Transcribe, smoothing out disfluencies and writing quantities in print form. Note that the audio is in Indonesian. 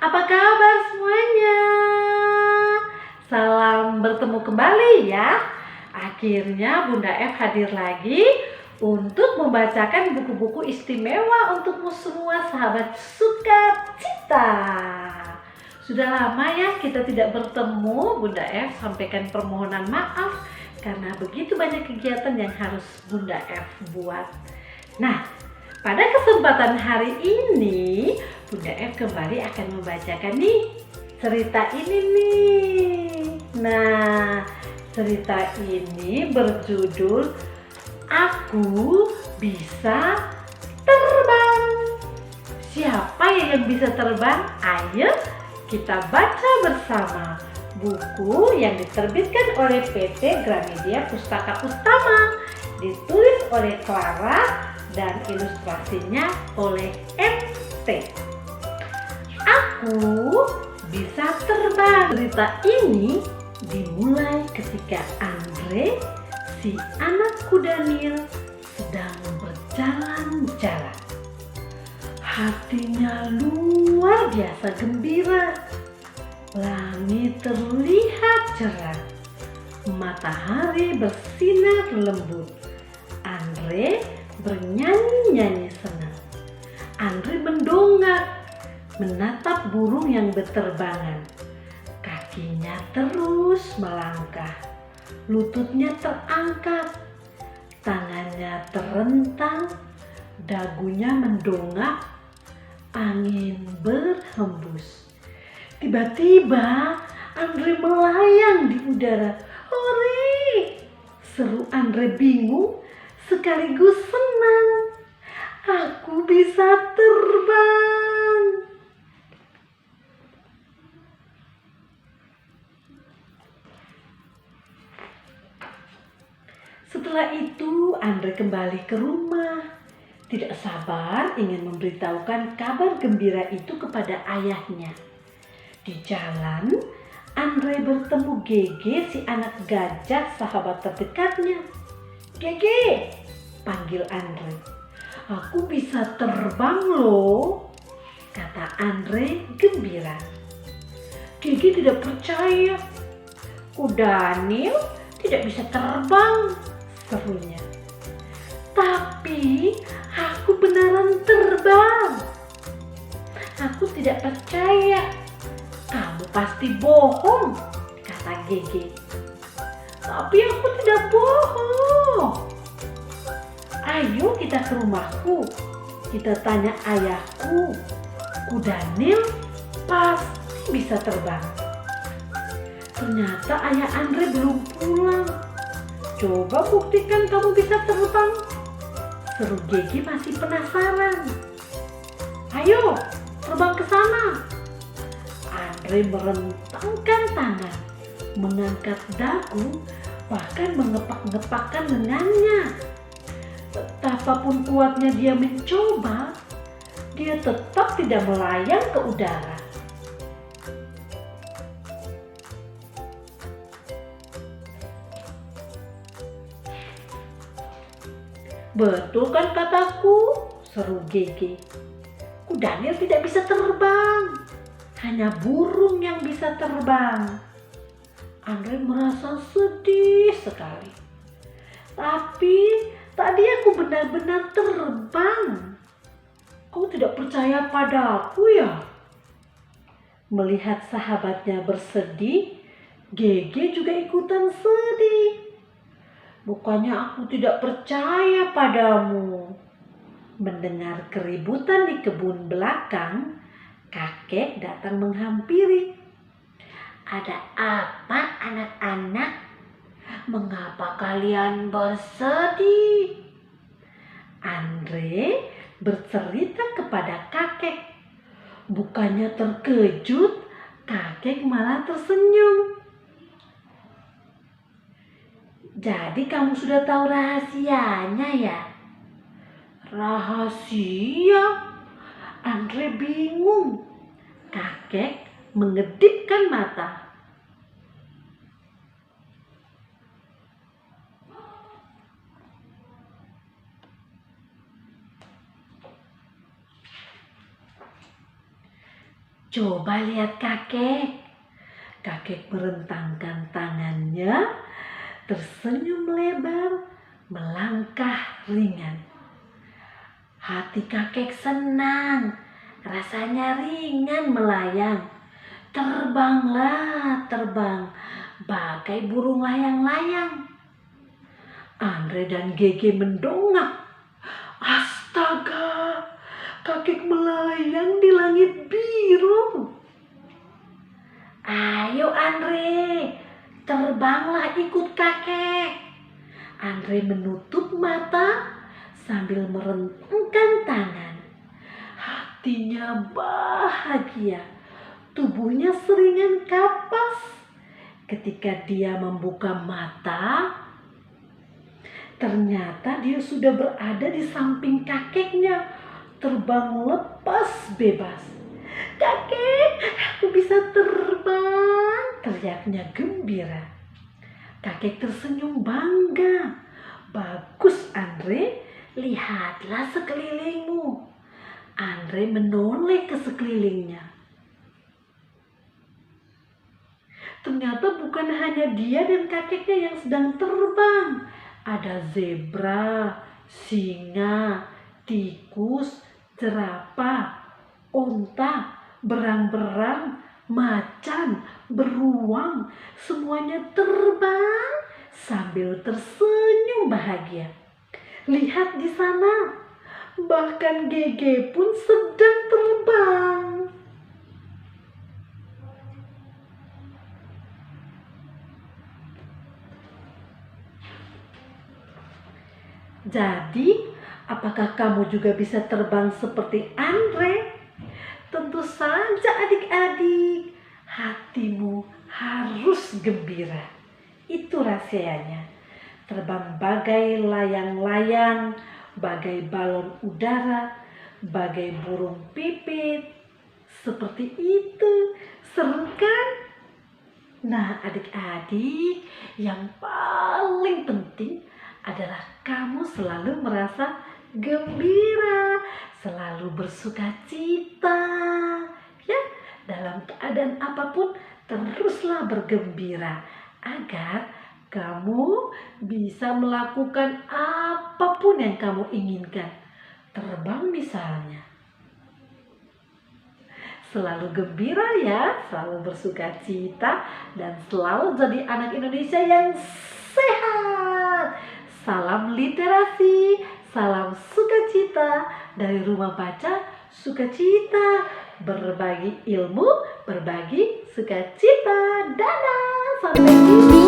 Apa kabar semuanya? Salam bertemu kembali ya. Akhirnya Bunda F hadir lagi untuk membacakan buku-buku istimewa untukmu semua sahabat sukacita. Sudah lama ya kita tidak bertemu. Bunda F sampaikan permohonan maaf karena begitu banyak kegiatan yang harus Bunda F buat. Nah, pada kesempatan hari ini Bunda F kembali akan membacakan nih cerita ini nih. Nah, cerita ini berjudul Aku Bisa Terbang. Siapa yang bisa terbang? Ayo kita baca bersama buku yang diterbitkan oleh PT Gramedia Pustaka Utama, ditulis oleh Clara dan ilustrasinya oleh MT. Aku bisa terbang. Cerita ini dimulai ketika Andre, si anak kuda Nil, sedang berjalan-jalan. Hatinya luar biasa gembira. Langit terlihat cerah. Matahari bersinar lembut. Andre bernyanyi-nyanyi senang. Andre mendongak, menatap burung yang berterbangan. Kakinya terus melangkah, lututnya terangkat, tangannya terentang, dagunya mendongak, angin berhembus. Tiba-tiba Andre melayang di udara. Hore! Seru Andre bingung sekaligus senang. Aku bisa terbang. Setelah itu Andre kembali ke rumah. Tidak sabar ingin memberitahukan kabar gembira itu kepada ayahnya. Di jalan, Andre bertemu Gege, si anak gajah sahabat terdekatnya. Gege, panggil Andre. Aku bisa terbang loh, kata Andre gembira. Gege tidak percaya. Kuda Nil tidak bisa terbang, serunya. Tapi aku beneran terbang. Aku tidak percaya. Kamu pasti bohong, kata Gege. Tapi aku tidak bohong. Ayo kita ke rumahku. Kita tanya ayahku. Kuda Nil pasti bisa terbang. Ternyata ayah Andre belum pulang. Coba buktikan kamu bisa terbang, seru Gege masih penasaran. Ayo terbang ke sana. Andre merentangkan tangan, mengangkat dagu, bahkan mengepak-ngepakkan lengannya. Betapapun kuatnya dia mencoba, dia tetap tidak melayang ke udara. Betul kan kataku, seru Gege. Kuda Nil tidak bisa terbang, hanya burung yang bisa terbang. Andre merasa sedih sekali. Tapi tadi aku benar-benar terbang. Kau tidak percaya padaku ya? Melihat sahabatnya bersedih, Gege juga ikutan sedih. Bukannya aku tidak percaya padamu. Mendengar keributan di kebun belakang, kakek datang menghampiri. Ada apa anak-anak? Mengapa kalian bersedih? Andre bercerita kepada kakek. Bukannya terkejut, kakek malah tersenyum. Jadi kamu sudah tahu rahasianya ya? Rahasia? Andre bingung. Kakek mengedipkan mata. Coba lihat kakek. Kakek merentangkan tangannya, tersenyum lebar, melangkah ringan. Hati kakek senang, rasanya ringan melayang. Terbanglah, terbang, bagai burung layang-layang. Andre dan Gege mendongak. Astaga, kakek melayang di langit biru. Ayo Andre, terbanglah ikut kakek. Andre menutup mata sambil merentangkan tangan. Hatinya bahagia, tubuhnya seringan kapas. Ketika dia membuka mata, ternyata dia sudah berada di samping kakeknya, terbang lepas bebas. Kakek, aku bisa terbang, teriaknya gembira. Kakek tersenyum bangga. Bagus Andre, lihatlah sekelilingmu. Andre menoleh ke sekelilingnya. Ternyata bukan hanya dia dan kakeknya yang sedang terbang. Ada zebra, singa, tikus, jerapah, onta, berang-berang, macan, beruang. Semuanya terbang sambil tersenyum bahagia. Lihat di sana, bahkan Gege pun sedang terbang. Jadi, apakah kamu juga bisa terbang seperti Andre? Tentu saja adik-adik, hatimu harus gembira. Itu rahasianya. Terbang bagai layang-layang, bagai balon udara, bagai burung pipit. Seperti itu, seru kan? Nah adik-adik, yang paling penting adalah kamu selalu merasa gembira, selalu bersuka cita. Ya, dalam keadaan apapun teruslah bergembira agar kamu bisa melakukan apapun yang kamu inginkan. Terbang misalnya. Selalu gembira ya, selalu bersuka cita, dan selalu jadi anak Indonesia yang sehat. Salam literasi, salam sukacita dari Rumah Baca Sukacita. Berbagi ilmu, berbagi sukacita. Dadah, sampai jumpa.